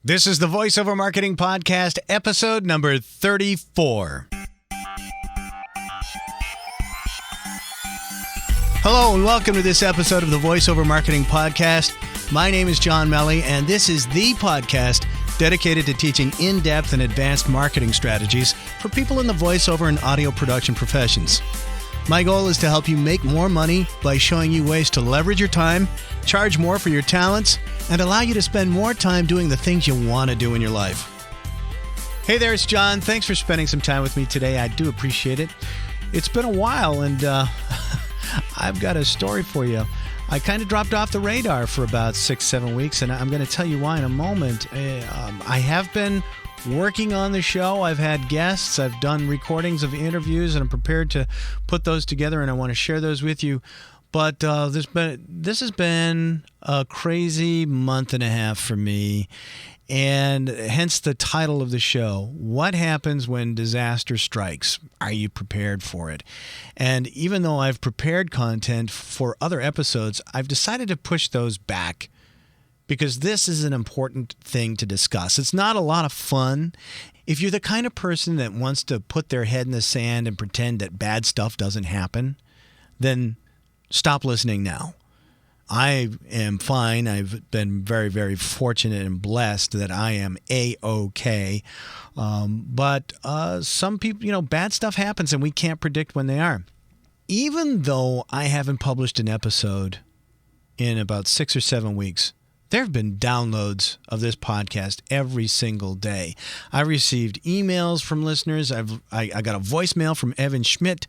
This is the VoiceOver Marketing Podcast, episode number 34. Hello and welcome to this episode of the VoiceOver Marketing Podcast. My name is John Melly, and this is the podcast dedicated to teaching in-depth and advanced marketing strategies for people in the voiceover and audio production professions. My goal is to help you make more money by showing you ways to leverage your time, charge more for your talents, and allow you to spend more time doing the things you want to do in your life. Hey there, it's John. Thanks for spending some time with me today. I do appreciate it. It's been a while, and I've got a story for you. I kind of dropped off the radar for about 6-7 weeks, and I'm going to tell you why in a moment. I have been working on the show. I've had guests. I've done recordings of interviews, and I'm prepared to put those together, and I want to share those with you. But this has been a crazy month and a half for me, and hence the title of the show, What Happens When Disaster Strikes? Are you prepared for it? And even though I've prepared content for other episodes, I've decided to push those back because this is an important thing to discuss. It's not a lot of fun. If you're the kind of person that wants to put their head in the sand and pretend that bad stuff doesn't happen, then stop listening now. I am fine. I've been very, very fortunate and blessed that I am A-OK. But some people, bad stuff happens and we can't predict when they are. Even though I haven't published an episode in about 6 or 7 weeks, there have been downloads of this podcast every single day. I received emails from listeners. I got a voicemail from Evan Schmidt.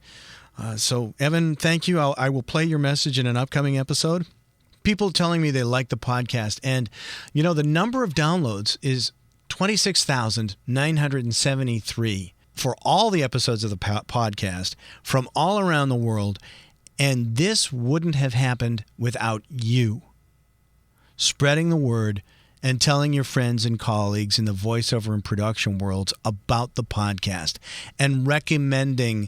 So, Evan, thank you. I will play your message in an upcoming episode. People telling me they like the podcast. And, the number of downloads is 26,973 for all the episodes of the podcast from all around the world. And this wouldn't have happened without you spreading the word and telling your friends and colleagues in the voiceover and production worlds about the podcast and recommending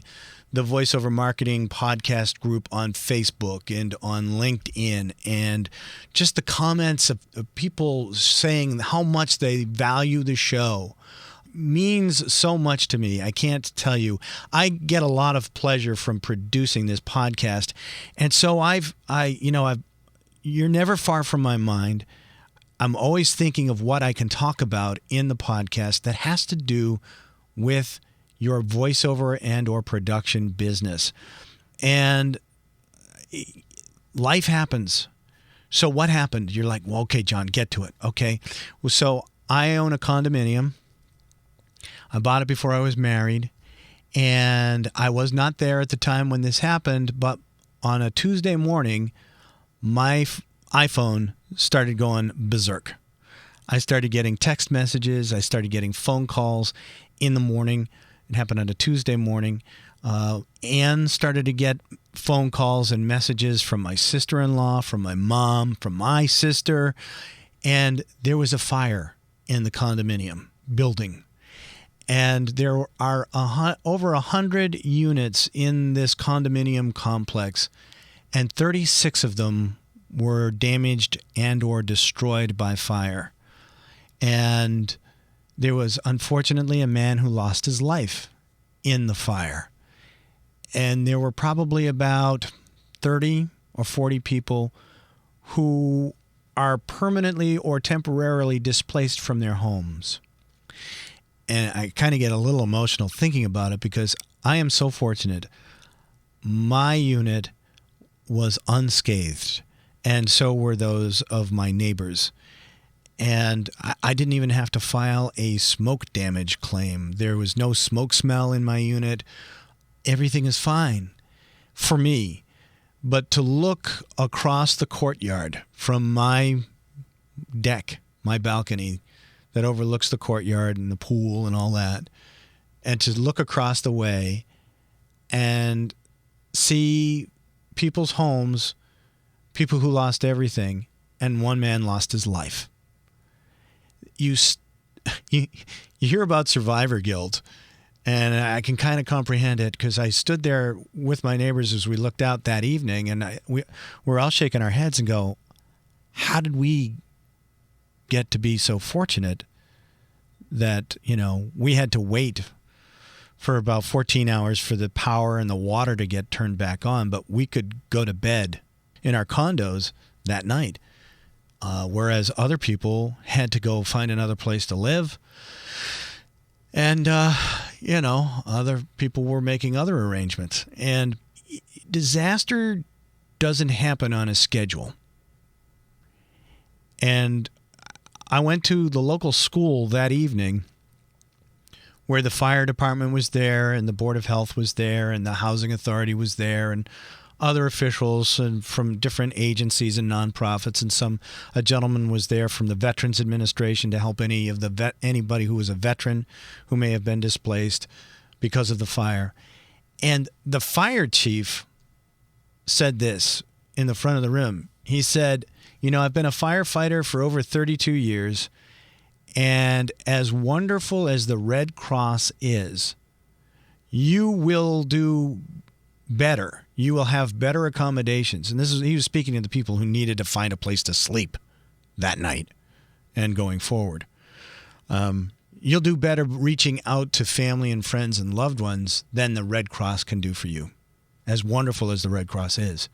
the VoiceOver Marketing Podcast group on Facebook and on LinkedIn, and just the comments of people saying how much they value the show means so much to me. I can't tell you. I get a lot of pleasure from producing this podcast, and so you're never far from my mind. I'm always thinking of what I can talk about in the podcast that has to do with your voiceover and or production business. And life happens. So what happened? You're like, well, okay, John, get to it. Okay. Well, so I own a condominium. I bought it before I was married, and I was not there at the time when this happened, but on a Tuesday morning, my iPhone started going berserk. I started getting text messages. I started getting phone calls in the morning. It happened on a Tuesday morning. Anne started to get phone calls and messages from my sister-in-law, from my mom, from my sister. And there was a fire in the condominium building. And there are over 100 units in this condominium complex, and 36 of them were damaged and or destroyed by fire. And there was, unfortunately, a man who lost his life in the fire. And there were probably about 30 or 40 people who are permanently or temporarily displaced from their homes. And I kind of get a little emotional thinking about it because I am so fortunate. My unit was unscathed, and so were those of my neighbors. And I didn't even have to file a smoke damage claim. There was no smoke smell in my unit. Everything is fine for me. But to look across the courtyard from my deck, my balcony that overlooks the courtyard and the pool and all that, and to look across the way and see people's homes, people who lost everything, and one man lost his life. You hear about survivor guilt, and I can kind of comprehend it because I stood there with my neighbors as we looked out that evening, and we're all shaking our heads and go, how did we get to be so fortunate that, we had to wait for about 14 hours for the power and the water to get turned back on, but we could go to bed in our condos that night, whereas other people had to go find another place to live. And, other people were making other arrangements. And disaster doesn't happen on a schedule. And I went to the local school that evening where the fire department was there and the Board of Health was there and the Housing Authority was there and other officials and from different agencies and nonprofits, and a gentleman was there from the Veterans Administration to help anybody who was a veteran who may have been displaced because of the fire. And the fire chief said this in the front of the room. He said, I've been a firefighter for over 32 years, and as wonderful as the Red Cross is, you will do better. You will have better accommodations. And he was speaking to the people who needed to find a place to sleep that night and going forward. You'll do better reaching out to family and friends and loved ones than the Red Cross can do for you, as wonderful as the Red Cross is.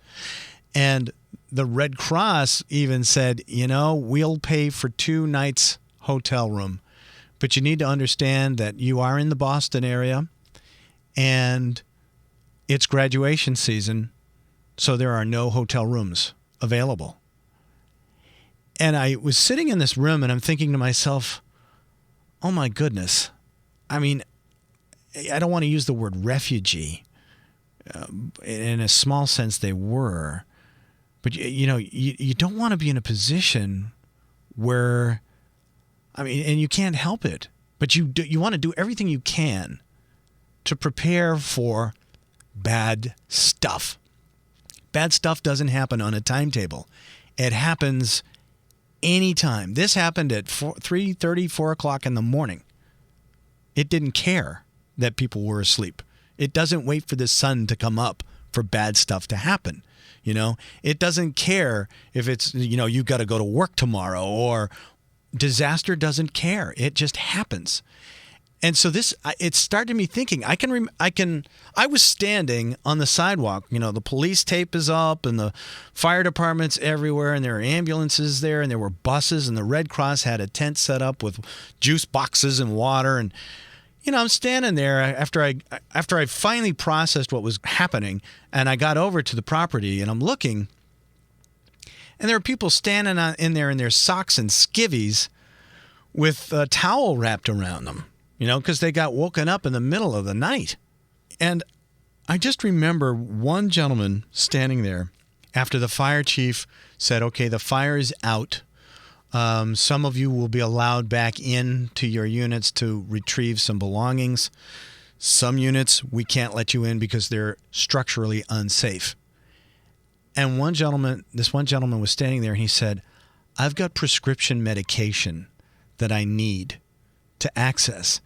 And the Red Cross even said, we'll pay for 2 nights hotel room, but you need to understand that you are in the Boston area and it's graduation season, so there are no hotel rooms available. And I was sitting in this room and I'm thinking to myself, oh my goodness. I mean, I don't want to use the word refugee. In a small sense, they were. But, you don't want to be in a position where, and you can't help it, but you want to do everything you can to prepare for bad stuff. Bad stuff doesn't happen on a timetable. It happens anytime. This happened at 3:30, 4 o'clock in the morning. It didn't care that people were asleep. It doesn't wait for the sun to come up for bad stuff to happen. It doesn't care if it's, you got to go to work tomorrow, or disaster doesn't care. It just happens. And so it started me thinking, I was standing on the sidewalk, the police tape is up and the fire department's everywhere and there are ambulances there and there were buses and the Red Cross had a tent set up with juice boxes and water. And, I'm standing there after I finally processed what was happening and I got over to the property and I'm looking and there are people standing in there in their socks and skivvies with a towel wrapped around them. Because they got woken up in the middle of the night. And I just remember one gentleman standing there after the fire chief said, okay, the fire is out. Some of you will be allowed back into your units to retrieve some belongings. Some units, we can't let you in because they're structurally unsafe. And this one gentleman was standing there and he said, I've got prescription medication that I need to access.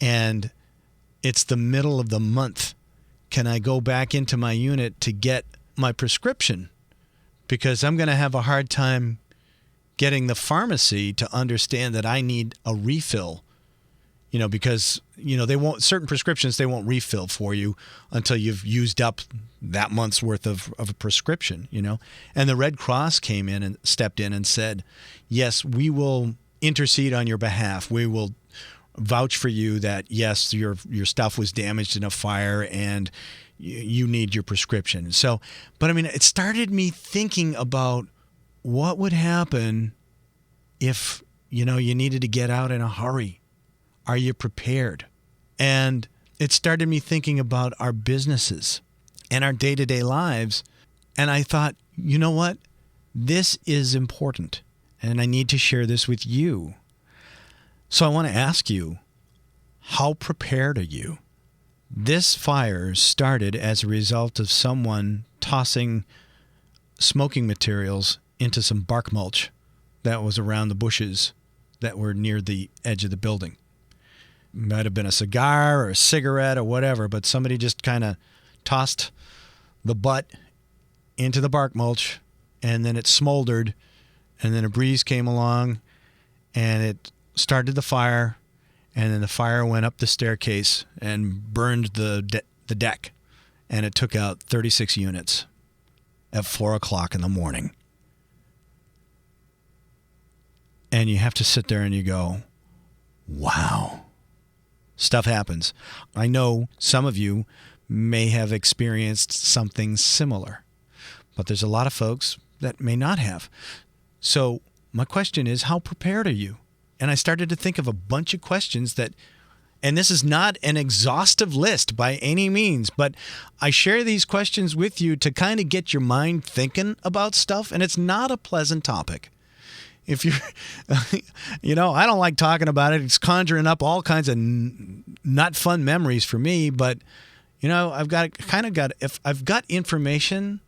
And it's the middle of the month. Can I go back into my unit to get my prescription? Because I'm going to have a hard time getting the pharmacy to understand that I need a refill. Because, certain prescriptions, they won't refill for you until you've used up that month's worth of a prescription, And the Red Cross came in and stepped in and said, yes, we will intercede on your behalf. We will vouch for you that, yes, your stuff was damaged in a fire and you need your prescription. So, but it started me thinking about what would happen if, you needed to get out in a hurry. Are you prepared? And it started me thinking about our businesses and our day-to-day lives. And I thought, you know what? This is important. And I need to share this with you. So I want to ask you, how prepared are you? This fire started as a result of someone tossing smoking materials into some bark mulch that was around the bushes that were near the edge of the building. It might have been a cigar or a cigarette or whatever, but somebody just kind of tossed the butt into the bark mulch, and then it smoldered, and then a breeze came along, and it started the fire, And then the fire went up the staircase and burned the deck. And it took out 36 units at 4 o'clock in the morning. And you have to sit there and you go, wow. Stuff happens. I know some of you may have experienced something similar, but there's a lot of folks that may not have. So my question is, how prepared are you? And I started to think of a bunch of questions that, and this is not an exhaustive list by any means, but I share these questions with you to kind of get your mind thinking about stuff, and it's not a pleasant topic. If you're, I don't like talking about it. It's conjuring up all kinds of not fun memories for me, but, if I've got information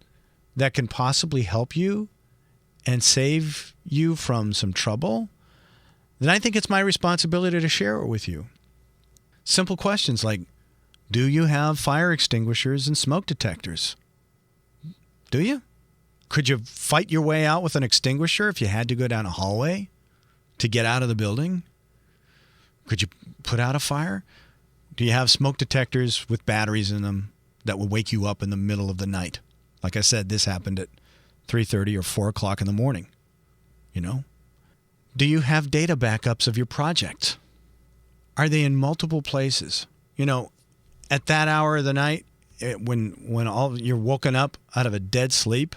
that can possibly help you and save you from some trouble, then I think it's my responsibility to share it with you. Simple questions like, do you have fire extinguishers and smoke detectors? Do you? Could you fight your way out with an extinguisher if you had to go down a hallway to get out of the building? Could you put out a fire? Do you have smoke detectors with batteries in them that will wake you up in the middle of the night? Like I said, this happened at 3:30 or 4 o'clock in the morning. Do you have data backups of your projects? Are they in multiple places? At that hour of the night, when all you're woken up out of a dead sleep,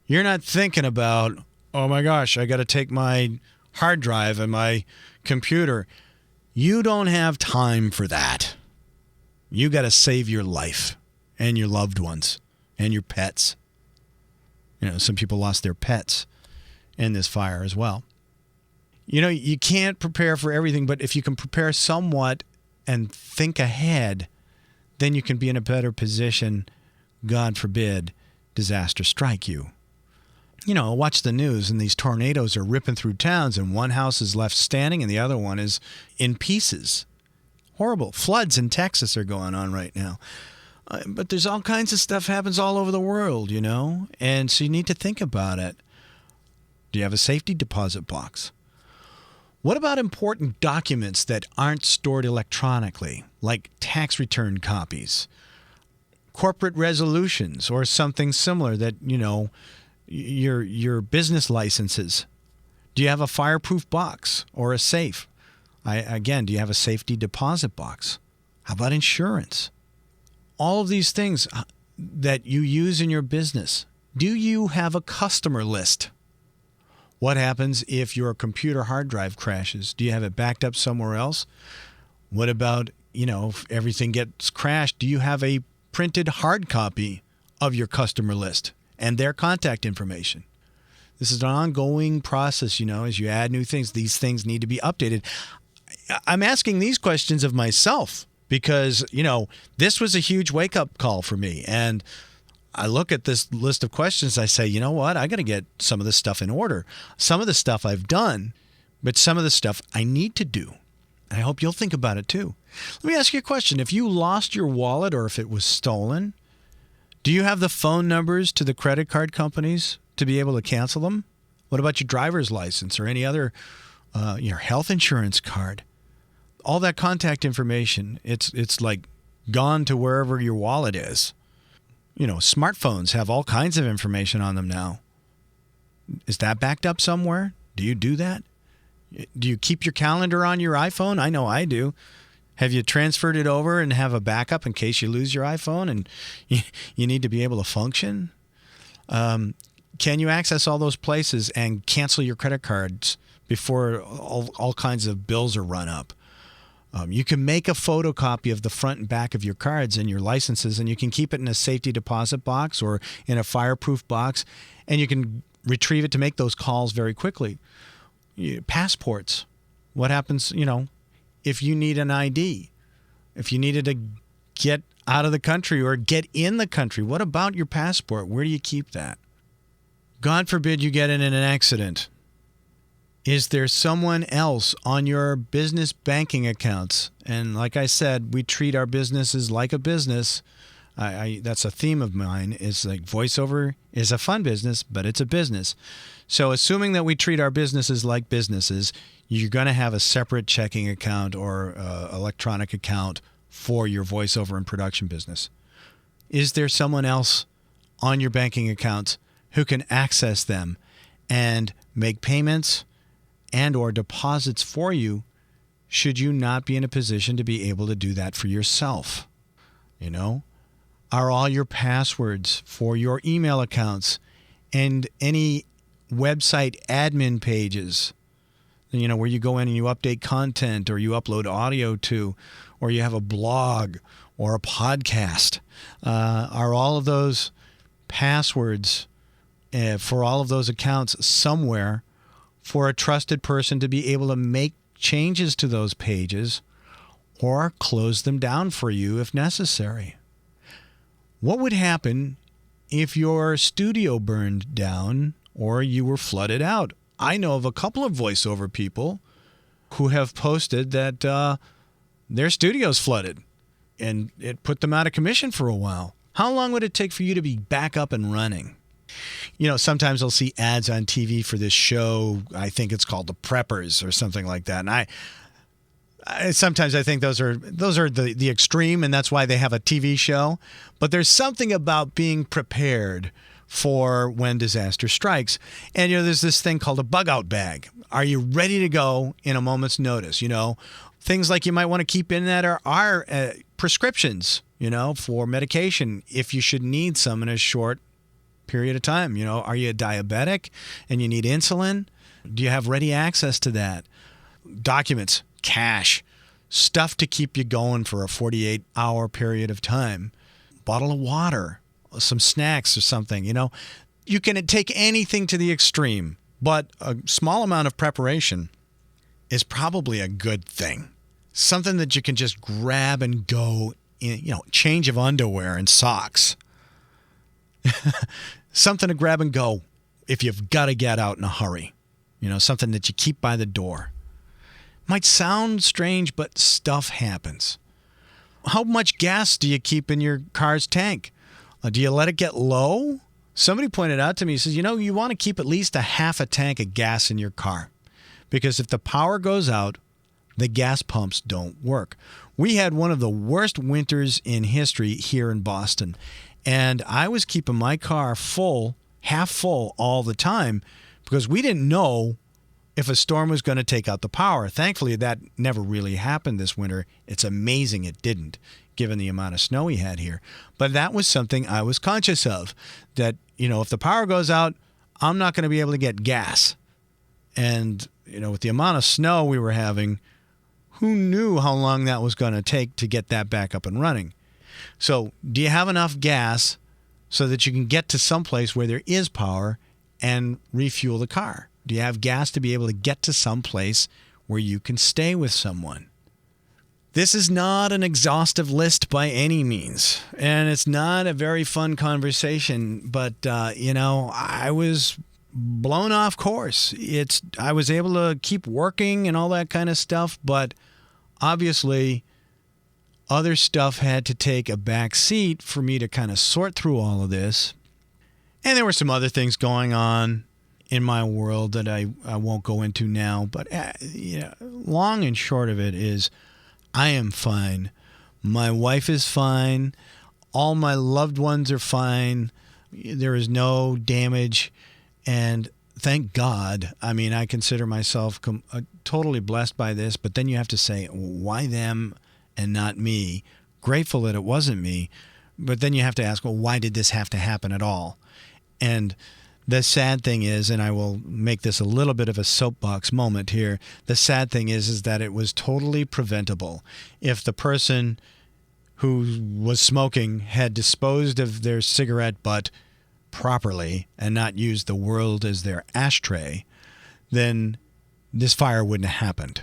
you're not thinking about, oh my gosh, I got to take my hard drive and my computer. You don't have time for that. You got to save your life and your loved ones and your pets. Some people lost their pets in this fire as well. You can't prepare for everything, but if you can prepare somewhat and think ahead, then you can be in a better position, God forbid, disaster strike you. Watch the news and these tornadoes are ripping through towns and one house is left standing and the other one is in pieces. Horrible. Floods in Texas are going on right now. But there's all kinds of stuff happens all over the world, and so you need to think about it. Do you have a safety deposit box? What about important documents that aren't stored electronically, like tax return copies, corporate resolutions, or something similar that, your business licenses? Do you have a fireproof box or a safe? Do you have a safety deposit box? How about insurance? All of these things that you use in your business. Do you have a customer list? What happens if your computer hard drive crashes? Do you have it backed up somewhere else? What about, if everything gets crashed, do you have a printed hard copy of your customer list and their contact information? This is an ongoing process, as you add new things, these things need to be updated. I'm asking these questions of myself because, this was a huge wake-up call for me. And I look at this list of questions, I say, you know what? I got to get some of this stuff in order. Some of the stuff I've done, but some of the stuff I need to do. I hope you'll think about it too. Let me ask you a question. If you lost your wallet or if it was stolen, do you have the phone numbers to the credit card companies to be able to cancel them? What about your driver's license or any other, your health insurance card? All that contact information, it's like gone to wherever your wallet is. Smartphones have all kinds of information on them now. Is that backed up somewhere? Do you do that? Do you keep your calendar on your iPhone? I know I do. Have you transferred it over and have a backup in case you lose your iPhone and you need to be able to function? Can you access all those places and cancel your credit cards before all kinds of bills are run up? You can make a photocopy of the front and back of your cards and your licenses, and you can keep it in a safety deposit box or in a fireproof box, and you can retrieve it to make those calls very quickly. Passports. What happens, if you need an ID? If you needed to get out of the country or get in the country, what about your passport? Where do you keep that? God forbid you get in an accident. Is there someone else on your business banking accounts? And like I said, we treat our businesses like a business. That's a theme of mine, is like voiceover is a fun business, but it's a business. So assuming that we treat our businesses like businesses, you're going to have a separate checking account or electronic account for your voiceover and production business. Is there someone else on your banking accounts who can access them and make payments and or deposits for you, should you not be in a position to be able to do that for yourself? You know, are all your passwords for your email accounts and any website admin pages, you know, where you go in and you update content or you upload audio to, or you have a blog or a podcast, are all of those passwords for all of those accounts somewhere for a trusted person to be able to make changes to those pages or close them down for you if necessary? What would happen if your studio burned down or you were flooded out? I know of a couple of voiceover people who have posted that their studio's flooded and it put them out of commission for a while. How long would it take for you to be back up and running? You know, sometimes I'll see ads on TV for this show. I think it's called The Preppers or something like that. And I sometimes I think those are the extreme, and that's why they have a TV show. But there's something about being prepared for when disaster strikes. And, you know, there's this thing called a bug out bag. Are you ready to go in a moment's notice? You know, things like you might want to keep in that are prescriptions, you know, for medication if you should need some in a short period of time. You know, are you a diabetic and you need insulin? Do you have ready access to that? Documents, cash, stuff to keep you going for a 48-hour period of time. Bottle of water, some snacks or something, you know. You can take anything to the extreme, but a small amount of preparation is probably a good thing. Something that you can just grab and go in, you know, change of underwear and socks. Something to grab and go if you've got to get out in a hurry. You know, something that you keep by the door. Might sound strange, but stuff happens. How much gas do you keep in your car's tank? Do you let it get low? Somebody pointed out to me, he says, you know, you want to keep at least a half a tank of gas in your car. Because if the power goes out, the gas pumps don't work. We had one of the worst winters in history here in Boston. And I was keeping my car full, half full all the time because we didn't know if a storm was going to take out the power. Thankfully, that never really happened this winter. It's amazing it didn't, given the amount of snow we had here. But that was something I was conscious of, that, you know, if the power goes out, I'm not going to be able to get gas. And, you know, with the amount of snow we were having, who knew how long that was going to take to get that back up and running? So do you have enough gas so that you can get to someplace where there is power and refuel the car? Do you have gas to be able to get to someplace where you can stay with someone? This is not an exhaustive list by any means, and it's not a very fun conversation, but, you know, I was blown off course. I was able to keep working and all that kind of stuff, but obviously other stuff had to take a back seat for me to kind of sort through all of this. And there were some other things going on in my world that I won't go into now. But long and short of it is I am fine. My wife is fine. All my loved ones are fine. There is no damage. And thank God. I mean, I consider myself totally blessed by this. But then you have to say, why them and not me? Grateful that it wasn't me. But then you have to ask, well, why did this have to happen at all? And the sad thing is, and I will make this a little bit of a soapbox moment here, the sad thing is that it was totally preventable. If the person who was smoking had disposed of their cigarette butt properly and not used the world as their ashtray, then this fire wouldn't have happened.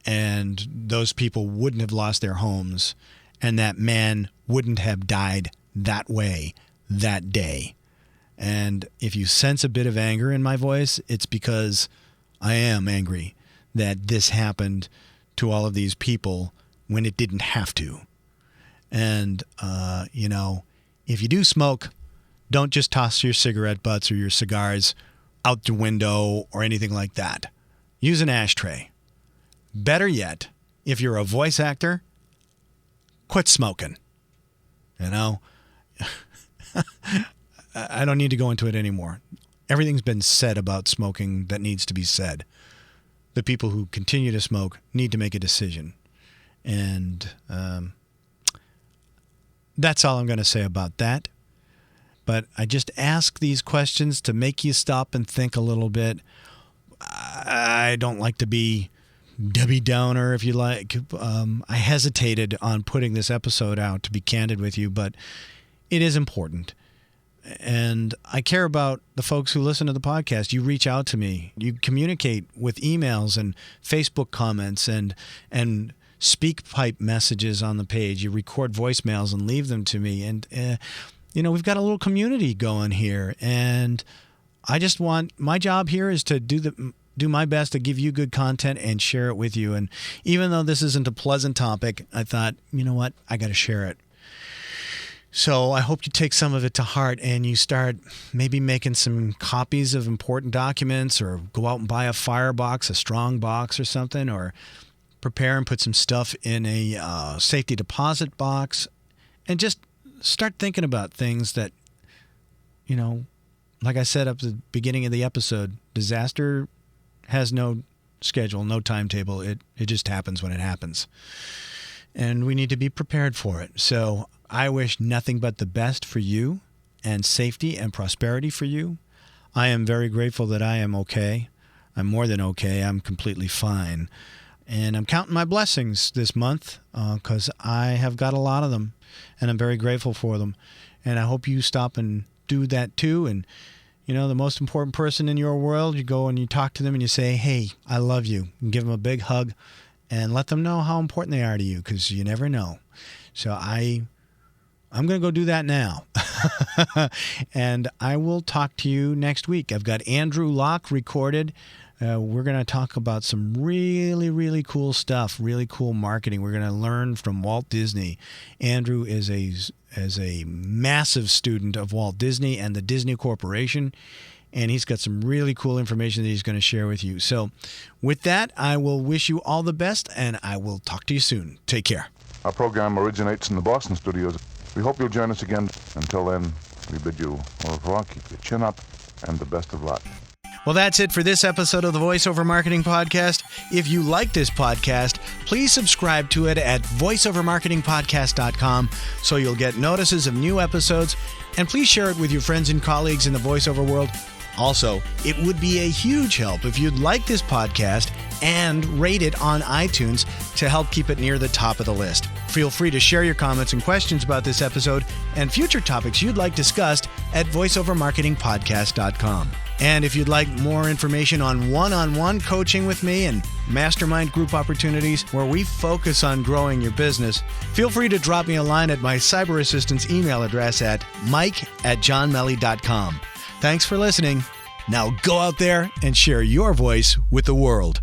And those people wouldn't have lost their homes, and that man wouldn't have died that way that day. And if you sense a bit of anger in my voice, it's because I am angry that this happened to all of these people when it didn't have to. And, if you do smoke, don't just toss your cigarette butts or your cigars out the window or anything like that. Use an ashtray. Better yet, if you're a voice actor, quit smoking. I don't need to go into it anymore. Everything's been said about smoking that needs to be said. The people who continue to smoke need to make a decision. And that's all I'm going to say about that. But I just ask these questions to make you stop and think a little bit. I don't like to be Debbie Downer, if you like. I hesitated on putting this episode out, to be candid with you, but it is important. And I care about the folks who listen to the podcast. You reach out to me. You communicate with emails and Facebook comments and speak pipe messages on the page. You record voicemails and leave them to me. And, we've got a little community going here. And I just want, my job here is to do my best to give you good content and share it with you. And even though this isn't a pleasant topic, I thought, you know what? I got to share it. So I hope you take some of it to heart and you start maybe making some copies of important documents, or go out and buy a firebox, a strong box or something, or prepare and put some stuff in a safety deposit box, and just start thinking about things that, like I said up at the beginning of the episode, disaster has no schedule, no timetable. It just happens when it happens. And we need to be prepared for it. So I wish nothing but the best for you, and safety and prosperity for you. I am very grateful that I am okay. I'm more than okay. I'm completely fine. And I'm counting my blessings this month because I have got a lot of them, and I'm very grateful for them. And I hope you stop and do that too. And, the most important person in your world, you go and you talk to them and you say, hey, I love you. And give them a big hug and let them know how important they are to you, because you never know. So I'm going to go do that now. And I will talk to you next week. I've got Andrew Locke recorded. We're going to talk about some really, really cool stuff, really cool marketing. We're going to learn from Walt Disney. Andrew is a massive student of Walt Disney and the Disney Corporation, and he's got some really cool information that he's going to share with you. So with that, I will wish you all the best, and I will talk to you soon. Take care. Our program originates in the Boston studios. We hope you'll join us again. Until then, we bid you au revoir, keep your chin up, and the best of luck. Well, that's it for this episode of the VoiceOver Marketing Podcast. If you like this podcast, please subscribe to it at voiceovermarketingpodcast.com so you'll get notices of new episodes, and please share it with your friends and colleagues in the voiceover world. Also, it would be a huge help if you'd like this podcast and rate it on iTunes to help keep it near the top of the list. Feel free to share your comments and questions about this episode and future topics you'd like discussed at voiceovermarketingpodcast.com. And if you'd like more information on one-on-one coaching with me and mastermind group opportunities where we focus on growing your business, feel free to drop me a line at my cyber assistant's email address at mike@johnmelly.com. Thanks for listening. Now go out there and share your voice with the world.